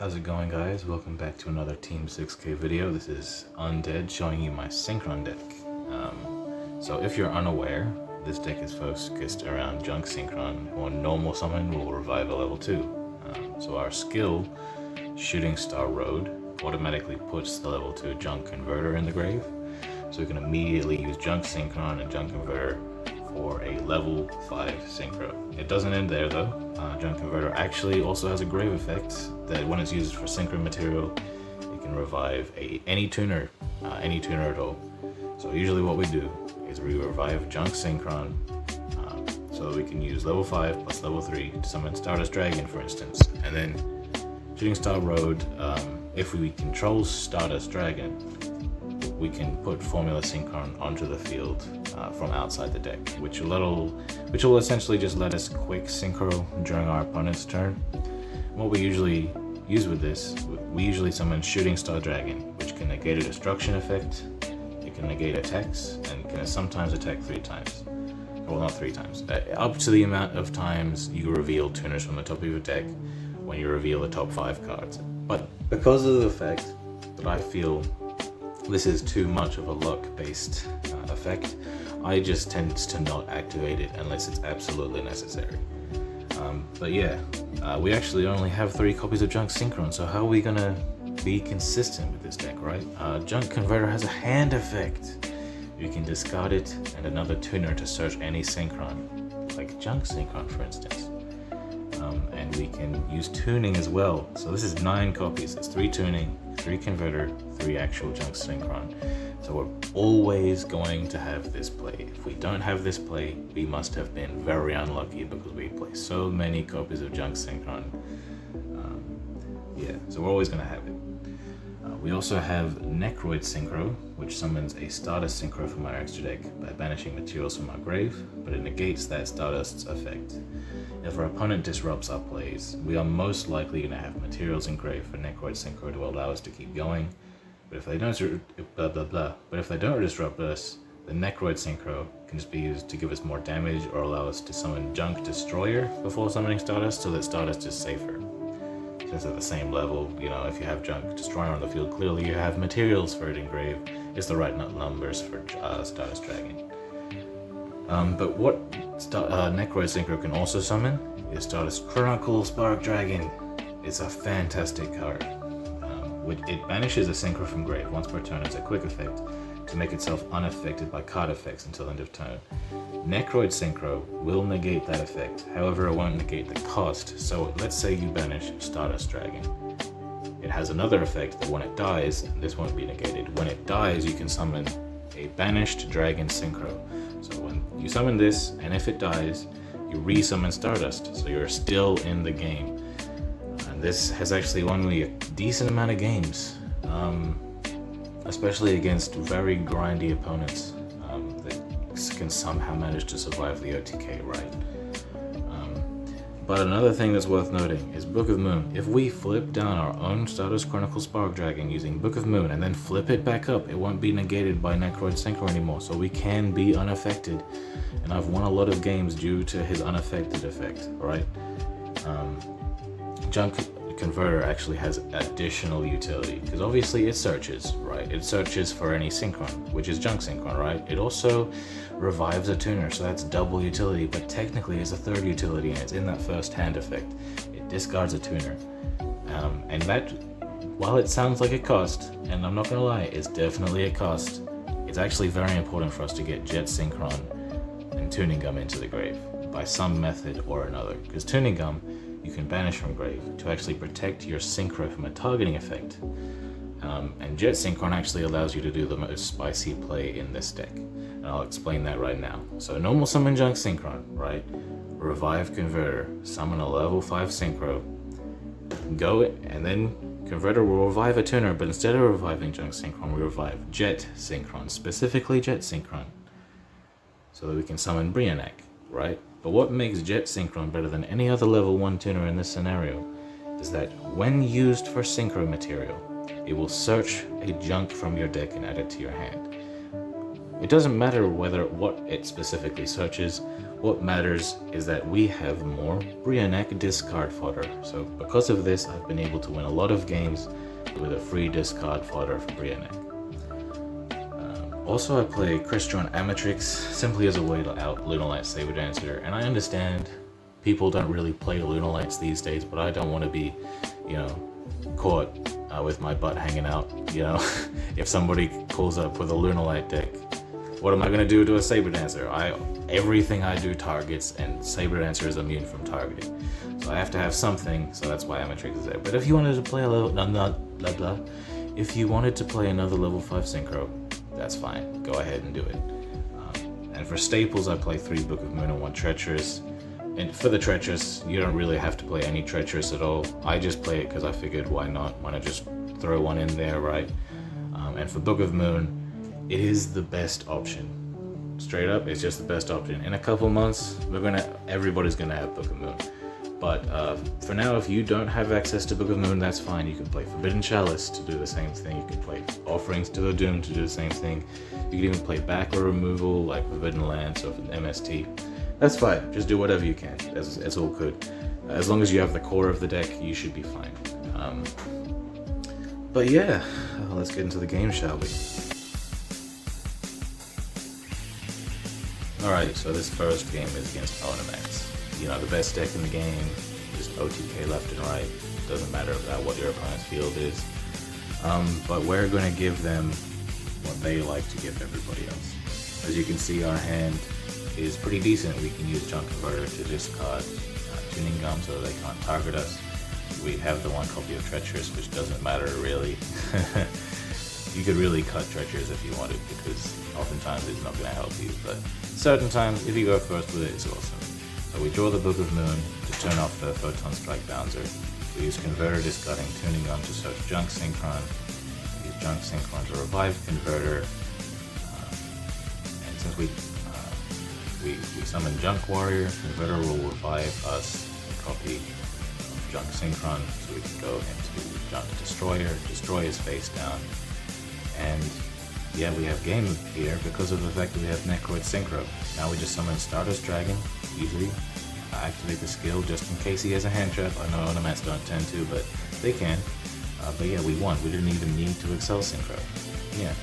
How's it going, guys? Welcome back to another Team 6K video. This is Undead showing you my Synchron deck. So if you're unaware, this deck is focused around Junk Synchron. On normal summon will revive a level 2. So our skill, Shooting Star Road, automatically puts the level 2 Junk Converter in the grave. So we can immediately use Junk Synchron and Junk Converter for a level 5 Synchro. It doesn't end there though. Junk Converter actually also has a grave effect that when it's used for Synchro material, it can revive any tuner at all. So usually what we do is we revive Junk Synchron so that we can use level 5 plus level 3 to summon Stardust Dragon, for instance. And then Shooting Star Road, if we control Stardust Dragon, we can put Formula Synchron onto the field from outside the deck, which will essentially just let us quick synchro during our opponent's turn. What we usually use with this, we usually summon Shooting Star Dragon, which can negate a destruction effect, it can negate attacks, and can sometimes attack 3 times. Well, not 3 times. Up to the amount of times you reveal tuners from the top of your deck when you reveal the top 5 cards. But because of the fact that I feel this is too much of a luck-based effect, I just tend to not activate it unless it's absolutely necessary. But yeah, we actually only have 3 copies of Junk Synchron, so how are we gonna be consistent with this deck, right? Junk Converter has a hand effect. You can discard it and another tuner to search any Synchron, like Junk Synchron for instance. And we can use tuning as well. So this is 9 copies. It's 3 tuning, 3 converter, 3 actual Junk Synchron. So we're always going to have this play. If we don't have this play, we must have been very unlucky because we play so many copies of Junk Synchron. Yeah, so we're always going to have it. We also have Necroid Synchro, which summons a Stardust Synchro from our extra deck by banishing materials from our grave, but it negates that Stardust's effect. If our opponent disrupts our plays, we are most likely going to have materials in grave for Necroid Synchro to allow us to keep going. But if they don't disrupt us, the Necroid Synchro can just be used to give us more damage or allow us to summon Junk Destroyer before summoning Stardust, so that Stardust is safer. Since at the same level, you know, if you have Junk Destroyer on the field, clearly you have materials for it in grave. It's the right numbers for Stardust Dragon. But what Necroid Synchro can also summon is Stardust Chronicle Spark Dragon. It's a fantastic card. It banishes a Synchro from grave once per turn as a quick effect to make itself unaffected by card effects until end of turn. Necroid Synchro will negate that effect, however it won't negate the cost. So let's say you banish Stardust Dragon. It has another effect that when it dies, this won't be negated. When it dies, you can summon a banished Dragon Synchro. So when you summon this, and if it dies, you re-summon Stardust, so you're still in the game. And this has actually won me a decent amount of games, especially against very grindy opponents that can somehow manage to survive the OTK, right? But another thing that's worth noting is Book of Moon. If we flip down our own Stardust Chronicle Spark Dragon using Book of Moon and then flip it back up, it won't be negated by Necroid Synchro anymore, so we can be unaffected. And I've won a lot of games due to his unaffected effect, right? Junk Converter actually has additional utility, because obviously it searches, right? It searches for any Synchron, which is Junk Synchron, right? It also revives a tuner, so that's double utility, but technically it's a 3rd utility, and it's in that first hand effect. It discards a tuner. And that, while it sounds like a cost, and I'm not gonna lie, it's definitely a cost, it's actually very important for us to get Jet Synchron and Tuning Gum into the grave by some method or another, because Tuning Gum you can banish from grave to actually protect your Synchro from a targeting effect. And Jet Synchron actually allows you to do the most spicy play in this deck. And I'll explain that right now. So normal summon Junk Synchron, right? Revive Converter, summon a level 5 Synchro, go and then Converter will revive a tuner, but instead of reviving Junk Synchron, we revive Jet Synchron, specifically Jet Synchron, so that we can summon Brionac, right? But what makes Jet Synchron better than any other level 1 tuner in this scenario is that when used for Synchro material, it will search a Junk from your deck and add it to your hand. It doesn't matter what it specifically searches, What matters is that we have more Brionac discard fodder. So because of this, I've been able to win a lot of games with a free discard fodder for Brionac. Also, I play Crystron Ametrix simply as a way to out Lunalight Saber Dancer, and I understand people don't really play Lunalights these days, but I don't want to be, caught with my butt hanging out, if somebody pulls up with a Lunalight deck. What am I going to do to a Saber Dancer? Everything I do targets, and Saber Dancer is immune from targeting. So I have to have something, so that's why Ametrix is there. But if you wanted to play if you wanted to play another level 5 Synchro, that's fine. Go ahead and do it. And for staples, I play 3 Book of Moon and 1 Treacherous. And for the Treacherous, you don't really have to play any Treacherous at all. I just play it because I figured why not? Why not just throw one in there, right? And for Book of Moon, it is the best option. Straight up, it's just the best option. In a couple months, everybody's gonna have Book of Moon. But for now, if you don't have access to Book of Moon, that's fine. You can play Forbidden Chalice to do the same thing. You can play Offerings to the Doom to do the same thing. You can even play back or removal like Forbidden Lands or MST. That's fine. Just do whatever you can. It's all good. As long as you have the core of the deck, you should be fine. But yeah, let's get into the game, shall we? Alright, so this first game is against Brionac. The best deck in the game, just OTK left and right. Doesn't matter about what your opponent's field is. But we're going to give them what they like to give everybody else. As you can see, our hand is pretty decent. We can use Junk Converter to discard Tuning Gum so they can't target us. We have the 1 copy of Treacherous, which doesn't matter really. You could really cut Treacherous if you wanted, because oftentimes it's not going to help you, but certain times, if you go first with it, it's awesome. So we draw the Book of Moon to turn off the Photon Strike Bouncer. We use Converter discarding Tuning Gum to search Junk Synchron. We use Junk Synchron to revive Converter. And since we summon Junk Warrior, Converter will revive us a copy of Junk Synchron, so we can go into Junk Destroyer, destroy his face down. And yeah, we have game here because of the fact that we have Necroid Synchro. Now we just summon Stardust Dragon, easily. Activate the skill just in case he has a hand trap. I know Ornaments don't tend to, but they can. But yeah, we won. We didn't even need to Excel Synchro. Yeah,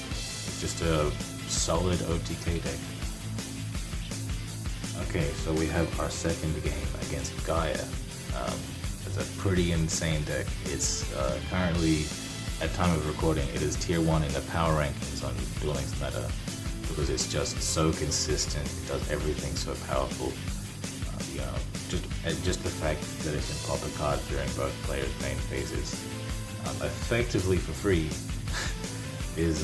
it's just a solid OTK deck. Okay, so we have our second game against Gaia. It's a pretty insane deck. It's currently, at time of recording, it is tier 1 in the power rankings on Duel Links meta because it's just so consistent. It does everything so powerful. Just the fact that it can pop a card during both players' main phases, effectively for free, is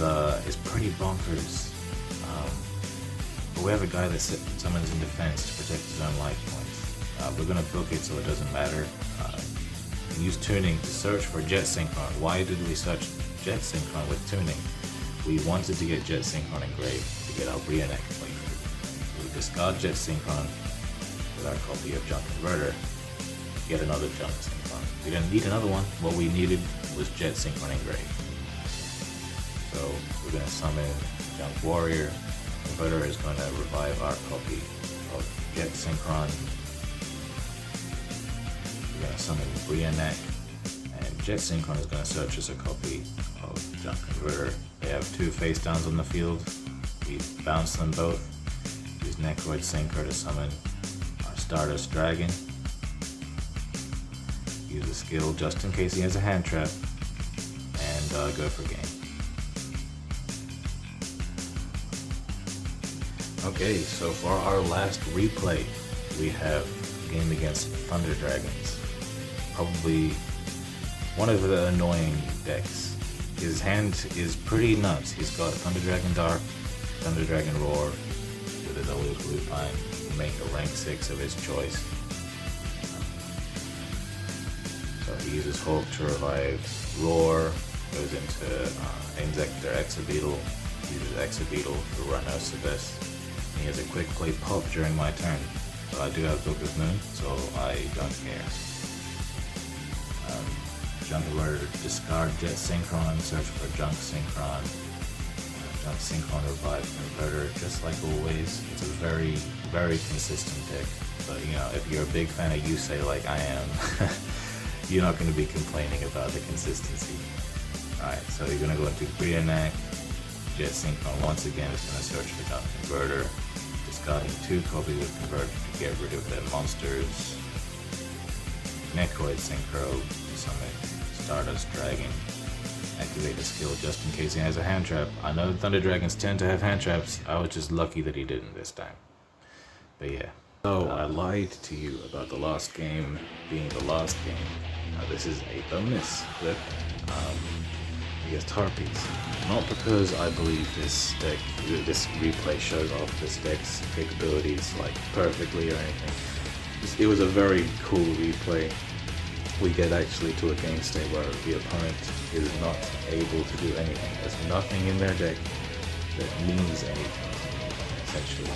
pretty bonkers. But we have a guy that summons in defense to protect his own life points. We're gonna book it so it doesn't matter. Use Tuning to search for Jet Synchron. Why did we search Jet Synchron with Tuning? We wanted to get Jet Synchron engraved to get our Brionac playthrough. We discard Jet Synchron with our copy of Junk Converter, get another Junk Synchron. We didn't need another one. What we needed was Jet Synchron engraved. So we're going to summon Junk Warrior. Converter is going to revive our copy of Jet Synchron. We're going to summon Brionac, and Jet Synchron is going to search us a copy of Junk Converter. They have 2 face downs on the field. We bounce them both. Use Necroid Synchro to summon Stardust Dragon. Use a skill just in case he has a hand trap, and go for game. Okay, so for our last replay, we have a game against Thunder Dragons. Probably one of the annoying decks. His hand is pretty nuts. He's got Thunder Dragon Dark, Thunder Dragon Roar, with his always blue pine. Make a rank 6 of his choice. So he uses Hulk to revive Roar, goes into Insector Exabeetle, uses Exabeetle to run Ocebus, and he has a quick play pop during my turn. So I do have Book of Moon, so I don't care. Junk Converter, discard Jet Synchron, search for Junk Synchron. Junk Synchron revive Converter, just like always. It's a very very consistent deck. But you know, if you're a big fan of Yusei like I am, you're not going to be complaining about the consistency. Alright, so you're going to go into Brionac. Jet Synchron once again is going to search for Junk Converter, discarding 2 copy with Convert to get rid of their monsters. Necroid Synchro, summon Stardust Dragon, activate a skill just in case he has a hand trap. I know Thunder Dragons tend to have hand traps, I was just lucky that he didn't this time. But yeah. So I lied to you about the last game being the last game. Now this is a bonus clip against Harpies. Not because I believe this replay shows off this deck's capabilities like perfectly or anything. It was a very cool replay. We get actually to a game state where the opponent is not able to do anything. There's nothing in their deck that means anything, essentially.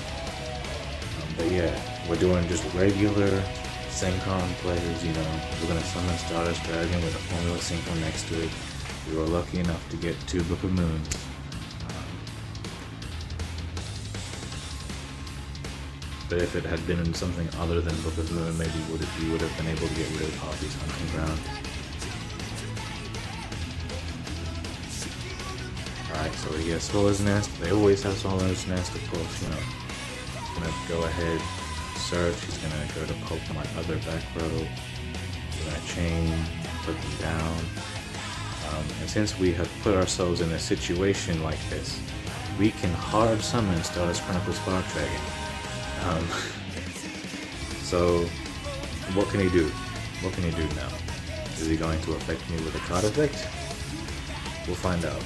But yeah, we're doing just regular Synchron plays, you know. We're gonna summon Stardust Dragon with a Formula Synchro next to it. We were lucky enough to get 2 Book of Moons. But if it had been something other than Book of Moon, maybe you would have been able to get rid of Harpy's Hunting Ground. Alright, so he has Swallow's Nest. They always have Swallow's Nest, of course, you know. He's gonna go ahead, search, he's gonna go to poke my other back row. We're gonna chain, put them down. And since we have put ourselves in a situation like this, we can hard summon Stardust Chronicle Spark Dragon. So, what can he do? What can he do now? Is he going to affect me with a card effect? We'll find out.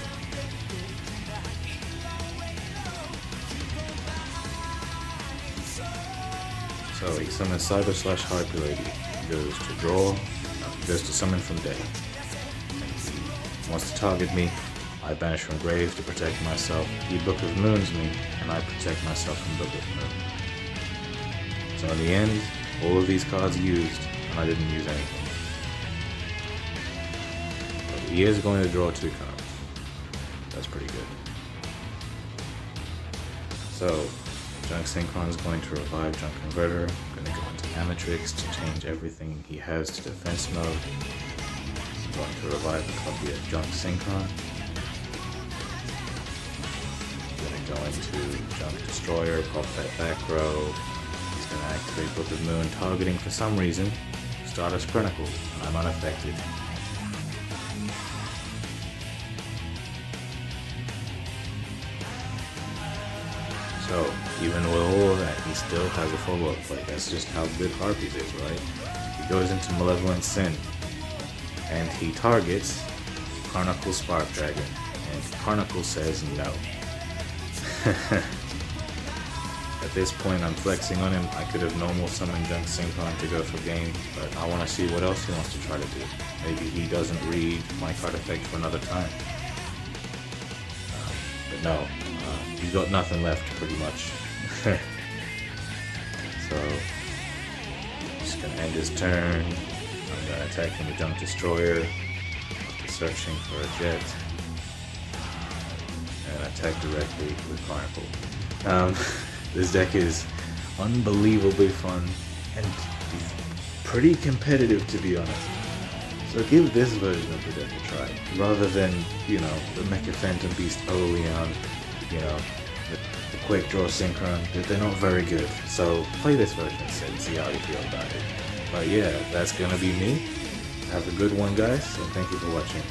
So he summons Cyber / Harpy Lady. He goes to draw, he goes to summon from dead. Wants to target me, I banish from grave to protect myself. He Book of Moons me, and I protect myself from Book of Moon. So in the end, all of these cards used, and I didn't use anything. But he is going to draw 2 cards. That's pretty good. So, Junk Synchron is going to revive Junk Converter. I'm going to go into Ametrix to change everything he has to defense mode. I'm going to revive a copy of Junk Synchron. I'm going to go into Junk Destroyer, pop that back row. He's going to activate Book of Moon, targeting for some reason Stardust Chronicle, and I'm unaffected. So, even with all of that, he still has a follow-up play. That's just how good Harpies is, right? He goes into Malevolent Sin, and he targets Chronicle Spark Dragon, and Chronicle says no. At this point, I'm flexing on him. I could have normal summoned Junk Synchron to go for game, but I want to see what else he wants to try to do. Maybe he doesn't read my card effect for another time. But no, he's got nothing left, pretty much. So, just gonna end his turn. I'm gonna attack him with Junk Destroyer, after searching for a Jet, and attack directly with Chronicle. This deck is unbelievably fun and pretty competitive, to be honest. So give this version of the deck a try, rather than, you know, the Mecha Phantom Beast Oleon, you know, the Quick Draw Synchron. They're not very good. So play this version instead and see how you feel about it. But yeah, that's gonna be me. Have a good one, guys, and thank you for watching.